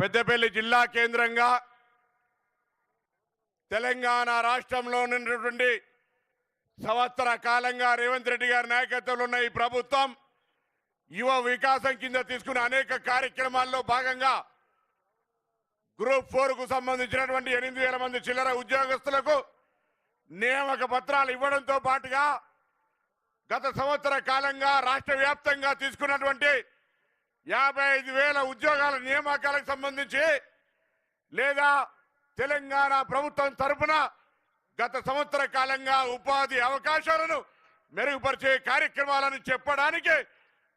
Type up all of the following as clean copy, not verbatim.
పెద్దపల్లి జిల్లా కేంద్రంగా తెలంగాణ రాష్ట్రంలో ఉన్నటువంటి సంవత్సర కాలంగా రేవంత్ రెడ్డి గారి నాయకత్వంలో ఉన్న ఈ ప్రభుత్వం యువ వికాసం కింద తీసుకున్న అనేక కార్యక్రమాల్లో భాగంగా గ్రూప్ 4 కు సంబంధించినటువంటి 8,000 మంది చిల్లర ఉద్యోగస్తులకు నియామక పత్రాలు ఇవ్వడంతో పాటుగా గత సంవత్సర కాలంగా రాష్ట్ర వ్యాప్తంగా తీసుకున్నటువంటి 55,000 ఉద్యోగాల నియామకాలకు సంబంధించి లేదా తెలంగాణ ప్రభుత్వం తరపున గత సంవత్సర కాలంగా ఉపాధి అవకాశాలను మెరుగుపరిచే కార్యక్రమాలను చెప్పడానికి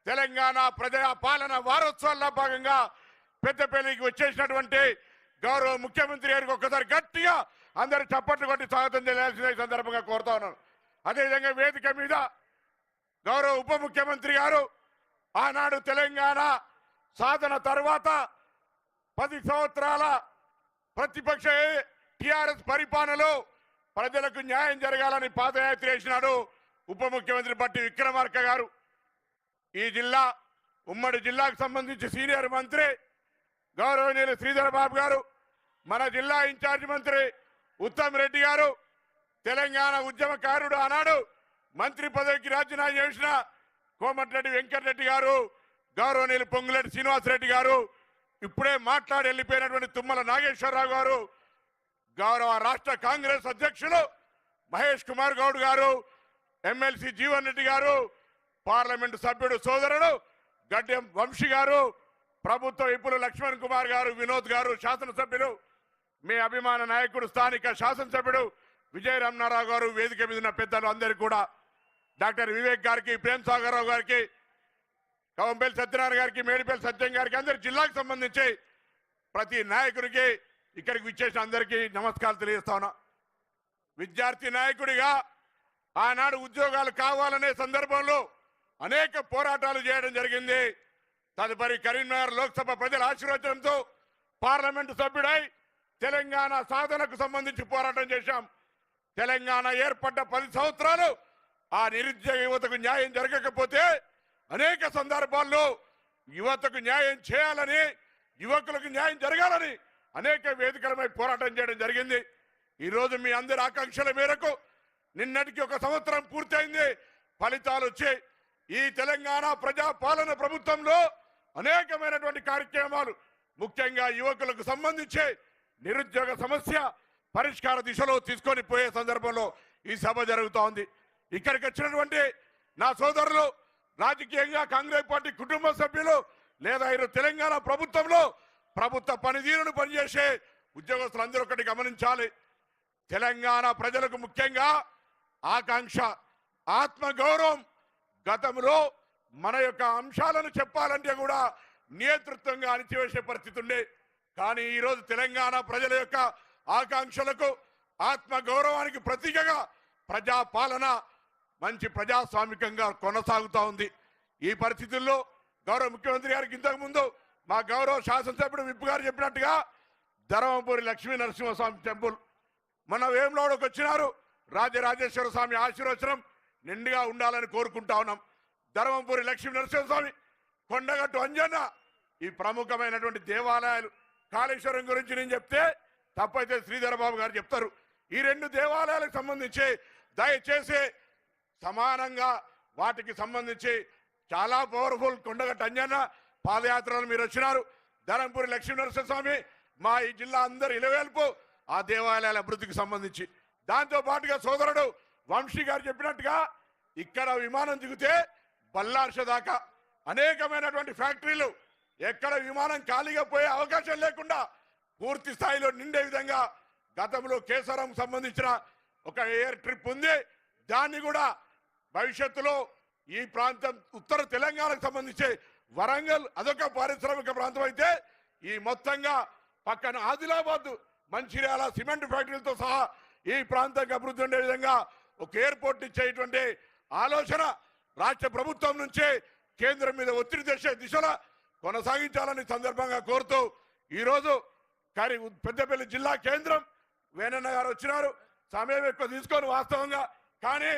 తెలంగాణ ప్రజా పాలన వారోత్సవాల్లో భాగంగా పెద్దపల్లికి వచ్చేసినటువంటి గౌరవ ముఖ్యమంత్రి గారికి ఒక్కసారి గట్టిగా అందరూ చప్పట్లు కొట్టి స్వాగతం చేయాల్సిన సందర్భంగా కోరుతా ఉన్నాను. అదేవిధంగా వేదిక మీద గౌరవ ఉప ముఖ్యమంత్రి గారు ఆనాడు తెలంగాణ సాధన తర్వాత 10 సంవత్సరాల ప్రతిపక్ష టిఆర్ఎస్ పరిపాలనలో ప్రజలకు న్యాయం జరగాలని పాదయాత్ర చేసినాడు ఉప ముఖ్యమంత్రి బట్టి విక్రమార్క గారు. ఈ జిల్లా ఉమ్మడి జిల్లాకు సంబంధించి సీనియర్ మంత్రి గౌరవనీయులు శ్రీధర్ బాబు గారు, మన జిల్లా ఇన్ఛార్జ్ మంత్రి ఉత్తమ్ రెడ్డి గారు, తెలంగాణ ఉద్యమకారుడు ఆనాడు మంత్రి పదవికి రాజీనామా చేసిన కోమటిరెడ్డి వెంకటరెడ్డి గారు, గౌరవనీయులు పొంగులేటి శ్రీనివాసరెడ్డి గారు, ఇప్పుడే మాట్లాడి వెళ్ళిపోయినటువంటి తుమ్మల నాగేశ్వరరావు గారు, గౌరవ రాష్ట్ర కాంగ్రెస్ అధ్యక్షులు మహేష్ కుమార్ గౌడ్ గారు, ఎమ్మెల్సీ జీవన్ రెడ్డి గారు, పార్లమెంటు సభ్యుడు సోదరుడు గడ్డెం వంశీ గారు, ప్రభుత్వ విప్పులు లక్ష్మణ్ కుమార్ గారు, వినోద్ గారు, శాసనసభ్యులు, మీ అభిమాన నాయకుడు స్థానిక శాసనసభ్యుడు విజయ రమణారావు గారు, వేదిక మీద ఉన్న పెద్దలు అందరికీ కూడా, డాక్టర్ వివేక్ గారికి, ప్రేమ్ సాగర్ రావు గారికి, కవంపల్లి సత్యనారాయణ గారికి, మేడిపల్లి సత్యం గారికి, అందరి జిల్లాకు సంబంధించి ప్రతి నాయకుడికి ఇక్కడికి విచ్చేసిన అందరికీ నమస్కారాలు తెలియజేస్తా ఉన్నా. విద్యార్థి నాయకుడిగా ఆనాడు ఉద్యోగాలు కావాలనే సందర్భంలో అనేక పోరాటాలు చేయడం జరిగింది. తదుపరి కరీంనగర్ లోక్సభ ప్రజల ఆశీర్వచనంతో పార్లమెంటు సభ్యుడై తెలంగాణ సాధనకు సంబంధించి పోరాటం చేశాం. తెలంగాణ ఏర్పడ్డ 10 సంవత్సరాలు ఆ నిరుద్యోగ యువతకు న్యాయం జరగకపోతే అనేక సందర్భాల్లో యువతకు న్యాయం చేయాలని, యువకులకు న్యాయం జరగాలని అనేక వేదికలపై పోరాటం చేయడం జరిగింది. ఈరోజు మీ అందరి ఆకాంక్షల మేరకు నిన్నటికి 1 సంవత్సరం పూర్తయింది, ఫలితాలు వచ్చాయి. ఈ తెలంగాణ ప్రజా పాలన ప్రభుత్వంలో అనేకమైనటువంటి కార్యక్రమాలు ముఖ్యంగా యువకులకు సంబంధించి నిరుద్యోగ సమస్య పరిష్కార దిశలో తీసుకొని పోయే సందర్భంలో ఈ సభ జరుగుతూ ఉంది. ఇక్కడికి వచ్చినటువంటి నా సోదరులు, రాజకీయంగా కాంగ్రెస్ పార్టీ కుటుంబ సభ్యులు లేదా ఈరోజు తెలంగాణ ప్రభుత్వంలో ప్రభుత్వ పనితీరును పనిచేసే ఉద్యోగస్తులందరూ ఒకటి గమనించాలి. తెలంగాణ ప్రజలకు ముఖ్యంగా ఆకాంక్ష, ఆత్మగౌరవం. గతంలో మన యొక్క అంశాలను చెప్పాలంటే కూడా నేతృత్వంగా అణిచివేసే పరిస్థితి ఉండే. కానీ ఈరోజు తెలంగాణ ప్రజల యొక్క ఆకాంక్షలకు, ఆత్మగౌరవానికి ప్రతీకగా ప్రజాపాలన మంచి ప్రజాస్వామికంగా కొనసాగుతూ ఉంది. ఈ పరిస్థితుల్లో గౌరవ ముఖ్యమంత్రి గారికి ఇంతకుముందు మా గౌరవ శాసనసభ్యుడు విప్పు గారు చెప్పినట్టుగా ధర్మపురి లక్ష్మీ నరసింహస్వామి టెంపుల్ మన వేములవాడకు వచ్చినారు. రాజరాజేశ్వర స్వామి ఆశీర్వచనం నిండుగా ఉండాలని కోరుకుంటా ఉన్నాం. ధర్మపురి లక్ష్మీ నరసింహస్వామి, కొండగట్టు అంజన్న, ఈ ప్రముఖమైనటువంటి దేవాలయాలు. కాళేశ్వరం గురించి నేను చెప్తే తప్పైతే శ్రీధర్ బాబు గారు చెప్తారు. ఈ 2 దేవాలయాలకు సంబంధించి దయచేసి సమానంగా వాటికి సంబంధించి చాలా పవర్ఫుల్ కొండగట్టు అంజన్న పాదయాత్రలు మీరు వచ్చినారు. ధర్మపురి లక్ష్మీ నరసింహస్వామి మా ఈ జిల్లా అందరు ఇలవేల్పు ఆ దేవాలయాల అభివృద్ధికి సంబంధించి. దాంతో పాటుగా సోదరుడు వంశీ గారు చెప్పినట్టుగా ఇక్కడ విమానం దిగితే బల్లార్ష దాకా అనేకమైనటువంటి ఫ్యాక్టరీలు, ఎక్కడ విమానం ఖాళీగా పోయే అవకాశం లేకుండా పూర్తి స్థాయిలో నిండే విధంగా గతంలో కేసరం సంబంధించిన ఒక ఎయిర్ ట్రిప్ ఉంది. దాన్ని కూడా భవిష్యత్తులో ఈ ప్రాంతం ఉత్తర తెలంగాణకు సంబంధించి వరంగల్ అదొక పారిశ్రామిక ప్రాంతం అయితే ఈ మొత్తంగా పక్కన ఆదిలాబాద్, మంచిర్యాల సిమెంట్ ఫ్యాక్టరీలతో సహా ఈ ప్రాంతానికి అభివృద్ధి ఉండే విధంగా ఒక ఎయిర్పోర్ట్ ఇచ్చేటువంటి ఆలోచన రాష్ట్ర ప్రభుత్వం నుంచే కేంద్రం మీద ఒత్తిడి తెచ్చే దిశలో కొనసాగించాలని సందర్భంగా కోరుతూ ఈరోజు పెద్దపల్లి జిల్లా కేంద్రం వేణన్న గారు వచ్చినారు. సమయం ఎక్కువ తీసుకొని వాస్తవంగా, కానీ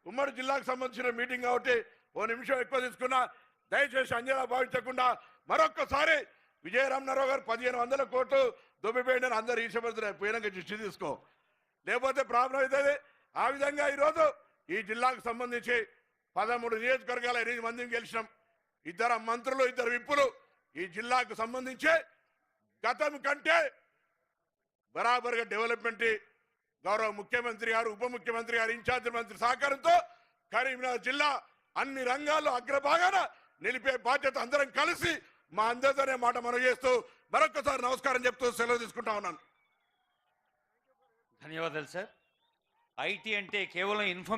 ఉమ్మడి జిల్లాకు సంబంధించిన మీటింగ్ కాబట్టి 1 నిమిషం ఎక్కువ తీసుకున్నా, దయచేసి అంజనా భావించకుండా మరొక్కసారి విజయరామనారావు గారు 1500 కోట్లు దొబ్బిపోయిందని అందరు ఈశపడుతున్నారు. పోయినాక దృష్టి తీసుకో, లేకపోతే ప్రాబ్లం అవుతుంది. ఆ విధంగా ఈరోజు ఈ జిల్లాకు సంబంధించి 13 నియోజకవర్గాల 8 మందిని గెలిచినాం. 2 మంత్రులు 2 విప్పులు. ఈ జిల్లాకు సంబంధించి గతం కంటే బరాబర్గా డెవలప్మెంట్ గౌరవ ముఖ్యమంత్రి గారు, ఉప ముఖ్యమంత్రి గారు, ఇన్ఛార్జి మంత్రి సహకారంతో కరీంనగర్ జిల్లా అన్ని రంగాల్లో అగ్రభాగాన నిలిపే బాధ్యత అందరం కలిసి మా అందరితోనే మాట మనం చేస్తూ మరొకసారి నమస్కారం చెప్తూ సెలవు తీసుకుంటా ఉన్నాను. ధన్యవాదాలు సార్. ఐటీ అంటే కేవలం ఇన్ఫర్మేషన్